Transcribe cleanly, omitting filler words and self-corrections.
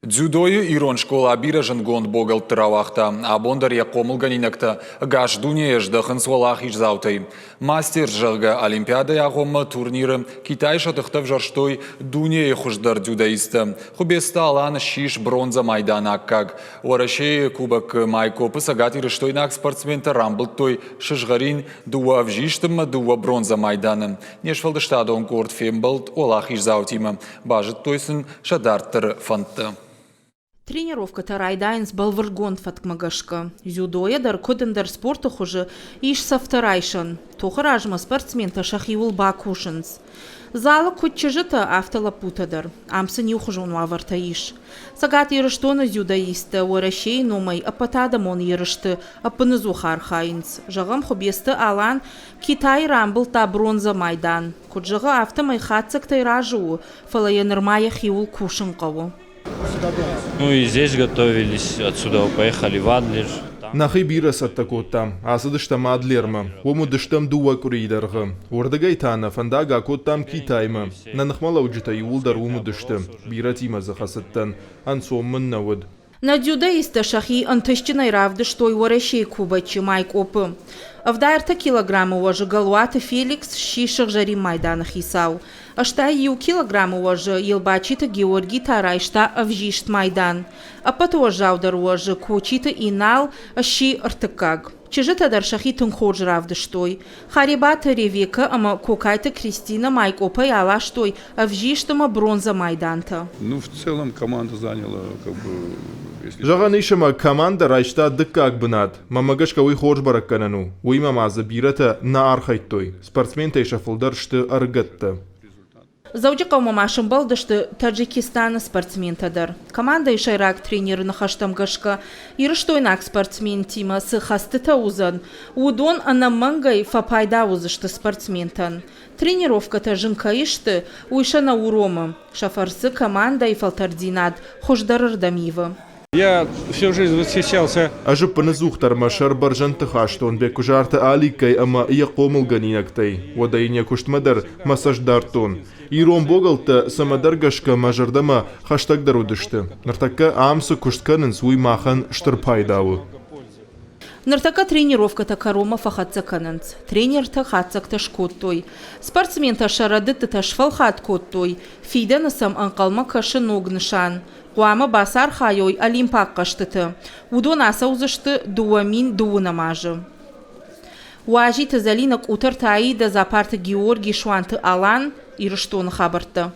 Дзюдою ирон школа бирожен гонд богал травахта, а бондарья комылганинакта гаш дунеежда хынсвалах ижзаутай. Мастер жырга олимпиада ягомы турниры Китай шатыхтав жарштой дунее хуждар дзюдаиста. Хубеста алан шиш бронза майдана как. Варашей кубок майкопы сагат ирыштойнак спортсмента рамблтой шишгарин дуа авжиштым дуа бронза майданым. Нешфалдыштадон корт фембалт олах ижзаутима. Бажыт тойсын шадарттыр фантты. Тренировка тарайдайнс балвыргон фаткмагашка. Зюдоя дар кодендар спорта хуже иш сафтарайшан. Тохаражма спортсмента шахиул бакушанс. Зала кутчежыта автолапутадар. Амса нюхужон ваварта иш. Сагат ерыштона зюдаиста, уарашей номай апатадамон ерышты, апынызу хархайнс. Жағам хобесты алан Китай рамбыл та бронза майдан. Куджага автомай хатсак тайражу, фалаянырмая хиул кушан каву. Ну и здесь готовились, отсюда поехали в Адлер. Нахи бирас аттакота, асадыштам Адлерма, омудыштам дуа куридарға. Ордагай тана фандага коттам Китайма, нанахмала уджита юлдар омудышты, биратима захасаттан, ансоммын навод. На дзюдаиста шахи антыщиной равды, что и ворощей кубачи майк опы. Авдайрта килограмма уже галуата Феликс шишах жарим майданах исау. Ашта ю килограмма уже елбачита Георгий Тарайшта авжишт майдан. А потоже аудар уже кучита инал аши артыкаг. Чижита дар шахи тунхож равды штой. Харибата Ревека ама кокайта Кристина майк опа и ала штой авжиштама бронза майданта. Ну, в целом команда заняла, как бы, если... Жағанышыма команда райшта дыккак бынат, мамагашка уй хож баракканану, уй мамаза бирата на архайттой, спортсмен тайшафылдар шты аргатта. Заучика мамашым балдышты Таджикистана спортсментадар. Команда ишайрак тренеры нахаштамгашка, ирыштойнак спортсмен тима сыхасты таузан, удон анамангай фапайда узышты спортсментан. Тренировка тажынка ишты уйшана урома, шафарсы команда и фалтардинат, хождарырдамива. Я всю жизнь восхищался. Ажып паназухтар машар баржанты хаштон бе кужарта аликай ама ия комылганинактай, вадайня куштмадар массаждартон. Ирон богалта самадаргашка мажардама хаштагдар удышты. Нартака амсы куштканын суй махан штырпайдавы. Нартака тренировка такарома фахатцакананц. Тренер тахатцак ташкоттой. Спортсмен ташарады ташфалхат коттой. Фида сам анкалма кашы ногнышан. Куама басар хайой олимпак каштыты. Удон аса узышты дуамин дуунамажы. Уажи тазалинак утар таида запарты Георгий Шуанты Алан ирыштоны хабарты.